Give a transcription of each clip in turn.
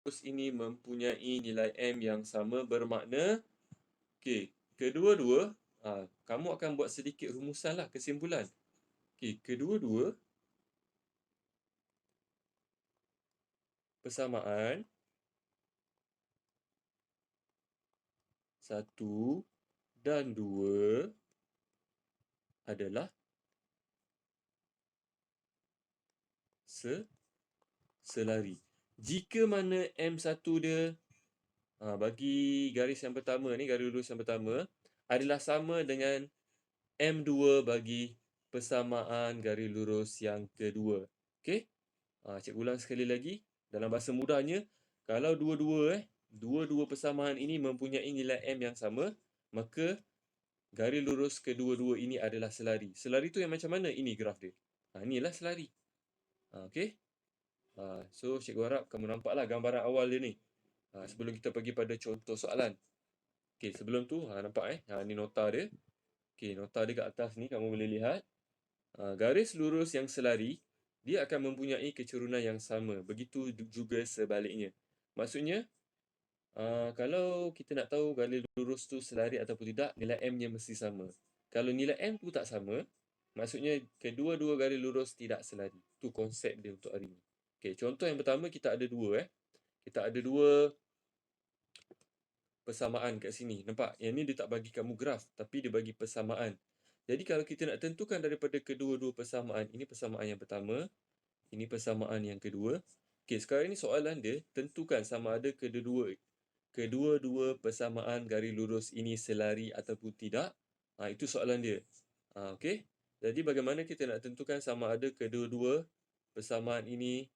ini mempunyai nilai M yang sama bermakna, kedua-dua, kamu akan buat sedikit rumusan lah, kesimpulan. Kedua-dua persamaan 1 dan 2 adalah selari. Jika mana M1 dia, bagi garis yang pertama ni, garis lurus yang pertama adalah sama dengan M2 bagi persamaan garis lurus yang kedua. Okey? Cikgu ulang sekali lagi. Dalam bahasa mudahnya, kalau dua-dua persamaan ini mempunyai nilai M yang sama, maka garis lurus kedua-dua ini adalah selari. Selari tu yang macam mana? Ini graf dia. Inilah selari. Okey? So, cikgu harap kamu nampaklah gambaran awal dia ni. Sebelum kita pergi pada contoh soalan. Okey, sebelum tu, nampak ni nota dia. Okey, nota dia kat atas ni kamu boleh lihat. Garis lurus yang selari, dia akan mempunyai kecurunan yang sama. Begitu juga sebaliknya. Maksudnya, kalau kita nak tahu garis lurus tu selari ataupun tidak, nilai M-nya mesti sama. Kalau nilai M tu tak sama, maksudnya kedua-dua garis lurus tidak selari. Itu konsep dia untuk hari ini. Okey, contoh yang pertama kita ada dua. Kita ada dua persamaan kat sini. Nampak? Yang ni dia tak bagi kamu graf, tapi dia bagi persamaan. Jadi kalau kita nak tentukan daripada kedua-dua persamaan, ini persamaan yang pertama, ini persamaan yang kedua. Okey, sekarang ni soalan dia, tentukan sama ada kedua-dua persamaan garis lurus ini selari ataupun tidak. Itu soalan dia. Okey. Jadi bagaimana kita nak tentukan sama ada kedua-dua persamaan ini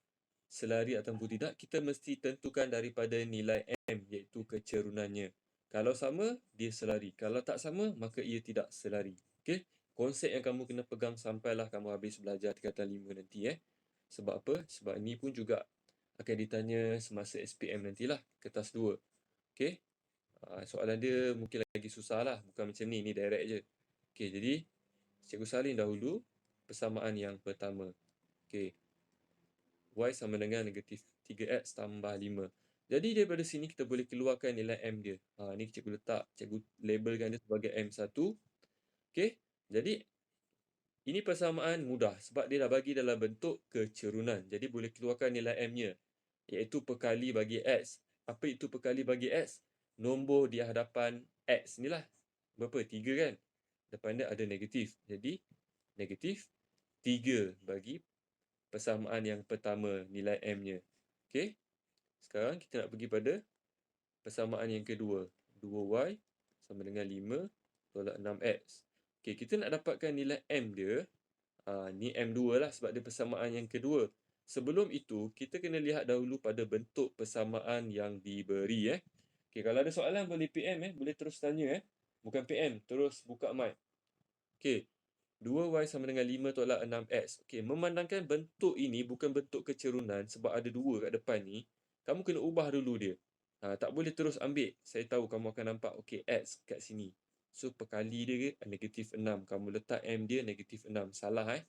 selari ataupun tidak? Kita mesti tentukan daripada nilai M, iaitu kecerunannya. Kalau sama, dia selari. Kalau tak sama, maka ia tidak selari. Okey. Konsep yang kamu kena pegang sampailah kamu habis belajar tingkatan 5 nanti. Sebab apa? Sebab ini pun juga akan ditanya semasa SPM nantilah, kertas 2. Okey. Soalan dia mungkin lagi susah lah. Bukan macam ni direct je. Okey, jadi cikgu salin dahulu persamaan yang pertama. Okey. Y sama dengan negatif 3X tambah 5. Jadi daripada sini kita boleh keluarkan nilai M dia. Ni cikgu labelkan dia sebagai M1. Okey. Jadi ini persamaan mudah sebab dia dah bagi dalam bentuk kecerunan. Jadi boleh keluarkan nilai M-nya, iaitu perkali bagi X. Apa itu perkali bagi X? Nombor di hadapan X ni lah. Berapa? 3 kan? Depan dia ada negatif. Jadi negatif 3 bagi persamaan yang pertama, nilai M-nya. Okey. Sekarang kita nak pergi pada persamaan yang kedua. 2Y sama dengan 5 tolak 6X. Okey, kita nak dapatkan nilai M dia. Ni M2 lah sebab dia persamaan yang kedua. Sebelum itu, kita kena lihat dahulu pada bentuk persamaan yang diberi. Okey, kalau ada soalan boleh PM boleh terus tanya Bukan PM, terus buka mic. Okey. 2Y sama dengan 5 tolak 6X. Okey, memandangkan bentuk ini bukan bentuk kecerunan sebab ada 2 kat depan ni, kamu kena ubah dulu dia. Tak boleh terus ambil. Saya tahu kamu akan nampak, okey, X kat sini. So, perkali dia negatif 6. Kamu letak M dia negatif 6. Salah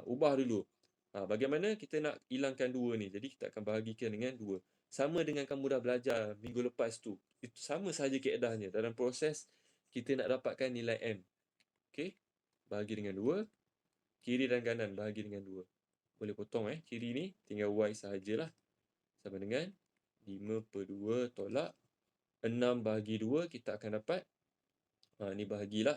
ubah dulu. Bagaimana kita nak hilangkan 2 ni? Jadi, kita akan bahagikan dengan 2. Sama dengan kamu dah belajar minggu lepas tu. Itu sama sahaja kaedahnya. Dalam proses, kita nak dapatkan nilai M. Okey. Bahagi dengan 2. Kiri dan kanan bahagi dengan 2. Boleh potong kiri ni tinggal Y sahajalah. Sama dengan 5/2 tolak 6 bahagi 2 kita akan dapat. Ni bahagilah.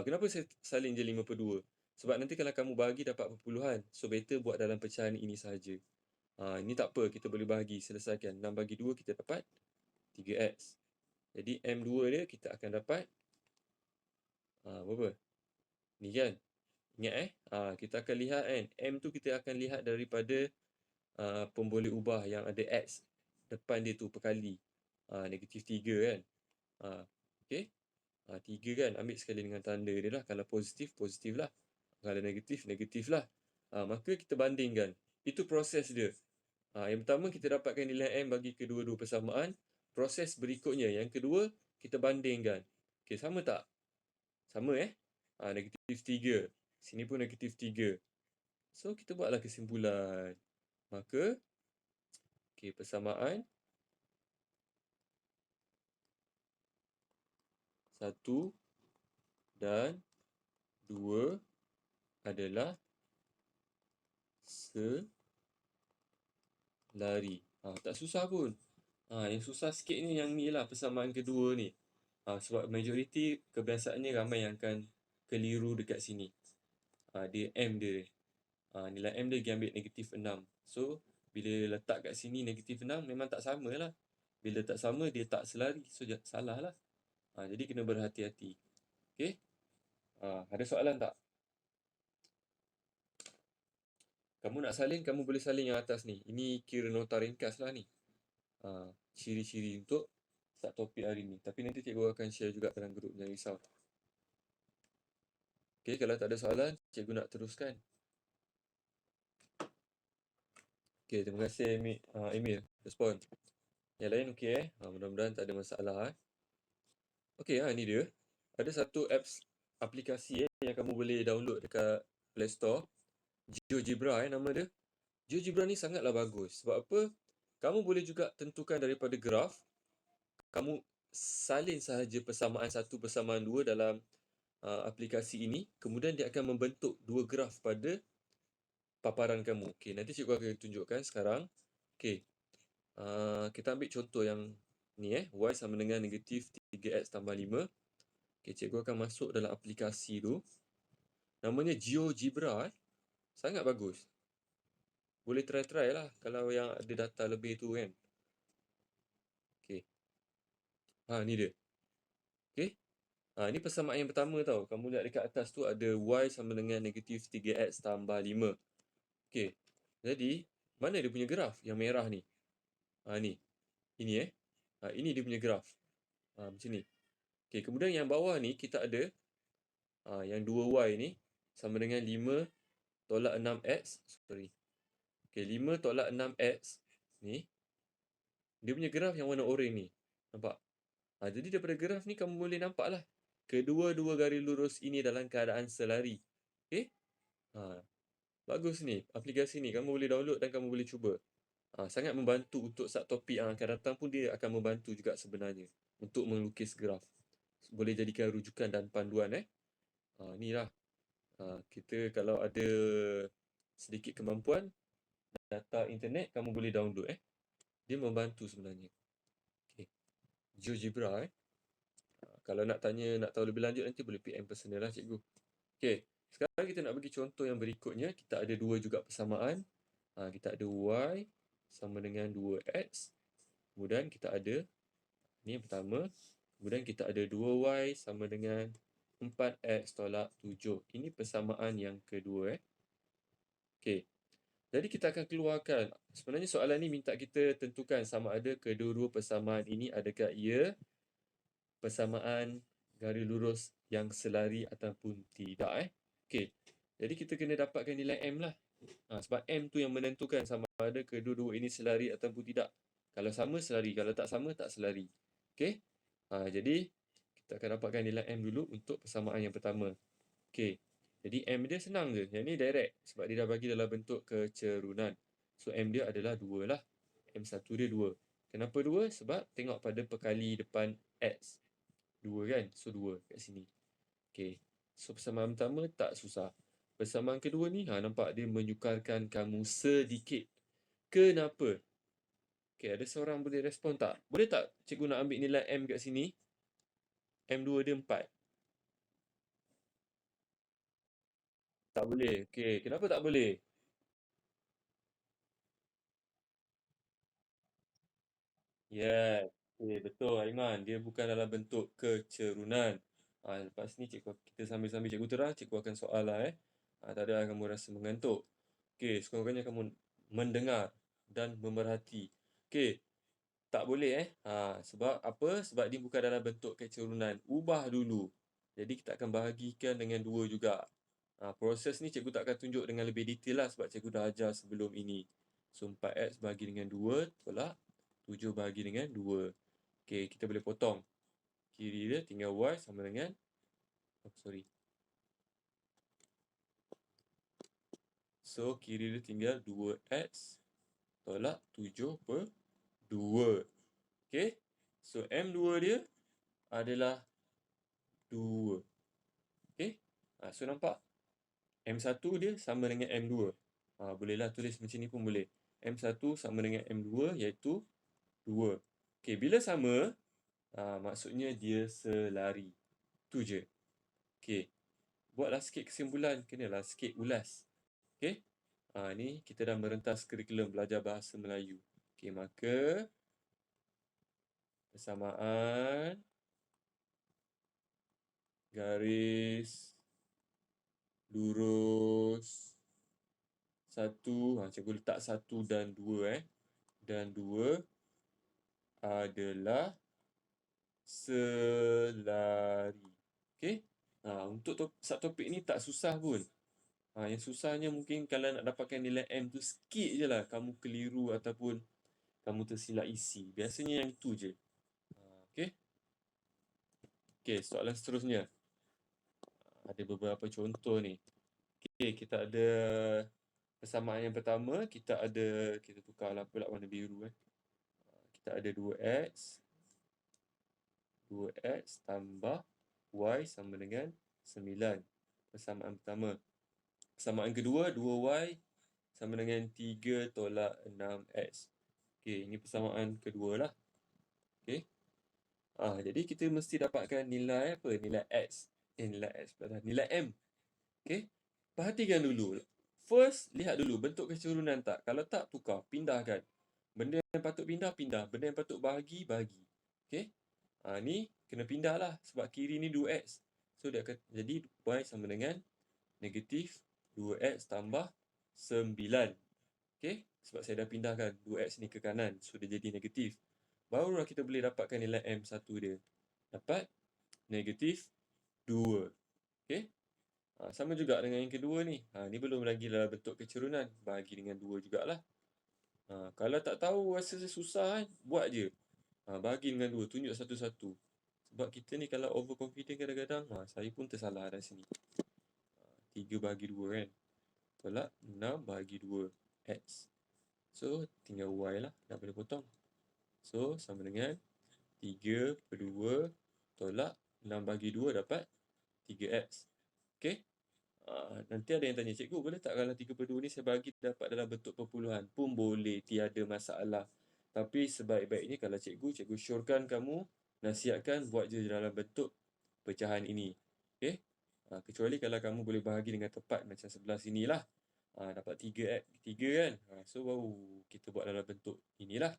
Kenapa saya salin je 5/2? Sebab nanti kalau kamu bahagi dapat perpuluhan. So better buat dalam pecahan ini sahaja. Ini tak apa, kita boleh bahagi, selesaikan. 6 bagi 2 kita dapat 3X. Jadi M2 dia kita akan dapat berapa? Ni kan? Ingat kita akan lihat M tu kita akan lihat daripada pemboleh ubah yang ada X depan dia tu perkali. Negatif 3 kan. Okey. 3 kan. Ambil sekali dengan tanda dia lah. Kalau positif, positif lah. Kalau negatif, negatif lah. Maka kita bandingkan. Itu proses dia. Yang pertama kita dapatkan nilai M bagi kedua-dua persamaan. Proses berikutnya, yang kedua, kita bandingkan. Okey, sama tak? Sama negatif 3. Sini pun negatif 3. So, kita buatlah kesimpulan. Maka, persamaan 1 dan 2 adalah selari. Tak susah pun. Yang susah sikit ni yang ni lah, persamaan kedua ni. Sebab majoriti kebiasaannya ramai yang akan keliru dekat sini. Dia M dia. Nilai M dia pergi ambil -6. So, bila letak kat sini -6 memang tak sama lah. Bila tak sama, dia tak selari. So, salah lah. Jadi, kena berhati-hati. Okay? Ada soalan tak? Kamu nak salin, kamu boleh salin yang atas ni. Ini kira nota ringkas lah ni. Ciri-ciri untuk start topik hari ni. Tapi nanti cikgu akan share juga dalam grup, jangan risau. Okay, kalau tak ada soalan, cikgu nak teruskan. Okay, terima kasih Emil. Respon. Yang lain okey mudah-mudahan tak ada masalah Okey ni dia. Ada satu aplikasi yang kamu boleh download dekat Play Store. GeoGebra nama dia. GeoGebra ni sangatlah bagus. Sebab apa? Kamu boleh juga tentukan daripada graf. Kamu salin sahaja persamaan 1 persamaan 2 dalam aplikasi ini. Kemudian dia akan membentuk 2 graf pada paparan kamu. Okey, nanti cikgu akan tunjukkan sekarang. Okey. Kita ambil contoh yang ni y sama dengan negatif 3x tambah 5. Okay, cikgu akan masuk dalam aplikasi tu. Namanya GeoGebra sangat bagus. Boleh try lah kalau yang ada data lebih tu kan. Okay. Ni dia. Okay. Ni persamaan yang pertama tau. Kamu lihat dekat atas tu ada y sama dengan negatif 3x tambah 5. Okay. Jadi, mana dia punya graf yang merah ni? Ni. Ini ini dia punya graf. Macam ni. Okay, kemudian yang bawah ni kita ada yang 2y ni sama dengan 5 tolak 6x. Sorry. Okay, 5 tolak 6x ni. Dia punya graf yang warna oranye ni. Nampak? Jadi daripada graf ni kamu boleh nampak lah. Kedua-dua garis lurus ini dalam keadaan selari. Okay? Bagus ni. Aplikasi ni kamu boleh download dan kamu boleh cuba. Sangat membantu untuk subtopik yang akan datang pun dia akan membantu juga sebenarnya. Untuk melukis graf. Boleh jadikan rujukan dan panduan ni lah. Kita kalau ada sedikit kemampuan data internet, kamu boleh download dia membantu sebenarnya. Okay. GeoGebra kalau nak tanya, nak tahu lebih lanjut nanti boleh PM personal lah cikgu. Okay. Sekarang kita nak bagi contoh yang berikutnya. Kita ada dua juga persamaan. Kita ada y sama dengan 2x. Kemudian kita ada ni yang pertama. Kemudian kita ada 2y sama dengan 4x tolak 7. Ini persamaan yang kedua. Okay. Jadi kita akan keluarkan. Sebenarnya soalan ni minta kita tentukan sama ada kedua-dua persamaan ini adakah ia persamaan garis lurus yang selari ataupun tidak. Okey. Jadi kita kena dapatkan nilai M lah. Sebab M tu yang menentukan sama ada kedua-dua ini selari ataupun tidak. Kalau sama selari, kalau tak sama tak selari. Okey. Jadi kita akan dapatkan nilai M dulu untuk persamaan yang pertama. Okey. Jadi M dia senang je. Yang ni direct sebab dia dah bagi dalam bentuk kecerunan. So M dia adalah 2 lah. M1 dia 2. Kenapa 2? Sebab tengok pada perkali depan X. 2 kan? So 2 kat sini. Okey. So persamaan pertama tak susah. Persamaan kedua ni nampak dia menyukarkan kamu sedikit. Kenapa? Okey, ada seorang boleh respon tak? Boleh tak cikgu nak ambil nilai M kat sini? M2 dia 4. Tak boleh. Okey, kenapa tak boleh? Yes. Okay, betul Aiman. Dia bukan dalam bentuk kecerunan. Lepas ni kita sambil-sambil cikgu terang, cikgu akan soal lah tak ada kamu rasa mengantuk. Okey, sekurang-kurangnya kamu mendengar dan memerhati. Okey, tak boleh sebab apa? Sebab dia bukan dalam bentuk kecerunan. Ubah dulu. Jadi kita akan bahagikan dengan 2 juga. Proses ni cikgu tak akan tunjuk dengan lebih detail lah sebab cikgu dah ajar sebelum ini. So 4x bahagi dengan 2 tolak 7 bahagi dengan 2. Okey, kita boleh potong. Kiri dia tinggal y sama dengan So kiri dia tinggal 2x tolak 7 per 2. Okey. So M2 dia adalah 2. Okey? So nampak? M1 dia sama dengan M2. Bolehlah tulis macam ni pun boleh. M1 sama dengan M2 iaitu 2. Okey, bila sama, maksudnya dia selari. Tu je. Okey. Buatlah sikit kesimpulan, kenalah sikit ulas. Okey? Ni kita dah merentas kurikulum belajar bahasa Melayu. Okey, maka persamaan garis lurus 1, cikgu letak 1 dan 2 dan 2 adalah selari. Okey? Untuk subtopik ni tak susah pun. Yang susahnya mungkin kalau nak dapatkan nilai M tu sikit je lah kamu keliru ataupun kamu tersilap isi. Biasanya yang itu je. Okey? Okey, soalan seterusnya. Ada beberapa contoh ni. Okey, kita ada persamaan yang pertama, kita tukarlah pula warna biru. Kita ada 2x tambah y sama dengan 9. Persamaan pertama. Persamaan kedua, 2y sama dengan 3 tolak 6x. Okey, ini persamaan kedua lah. Okey. Jadi kita mesti dapatkan nilai apa? Nilai x. Nilai m. Okey. Perhatikan dulu. First, lihat dulu bentuk keturunan tak. Kalau tak, tukar. Pindahkan. Benda yang patut pindah, pindah. Benda yang patut bahagi, bahagi. Okey. Ni kena pindah lah. Sebab kiri ni 2x. So, dia akan jadi y sama dengan negatif 2x tambah 9. Okey. Sebab saya dah pindahkan 2x ni ke kanan. So, dia jadi negatif. Barulah kita boleh dapatkan nilai M1 dia. Dapat negatif 2. Okey. Sama juga dengan yang kedua ni. Ni belum lagi dalam bentuk keturunan. Bahagi dengan 2 jugalah. Kalau tak tahu rasa susah buat je. Bahagi dengan 2. Tunjuk satu-satu. Sebab kita ni kalau overconfident kadang-kadang, saya pun tersalah dari sini. 3 bahagi 2 kan. Tolak 6 bahagi 2 x. So, tinggal y lah. Nak boleh potong. So, sama dengan 3 per 2 tolak 6 bahagi 2 dapat 3x. Okey? Nanti ada yang tanya, cikgu boleh tak kalau 3 per 2 ni saya bagi dapat dalam bentuk perpuluhan? Pun boleh, tiada masalah. Tapi sebaik-baiknya kalau cikgu syorkan kamu nasihatkan buat je dalam bentuk pecahan ini. Okey? Kecuali kalau kamu boleh bahagi dengan tepat macam sebelah sini lah. Dapat 3 kan. So baru kita buat dalam bentuk inilah.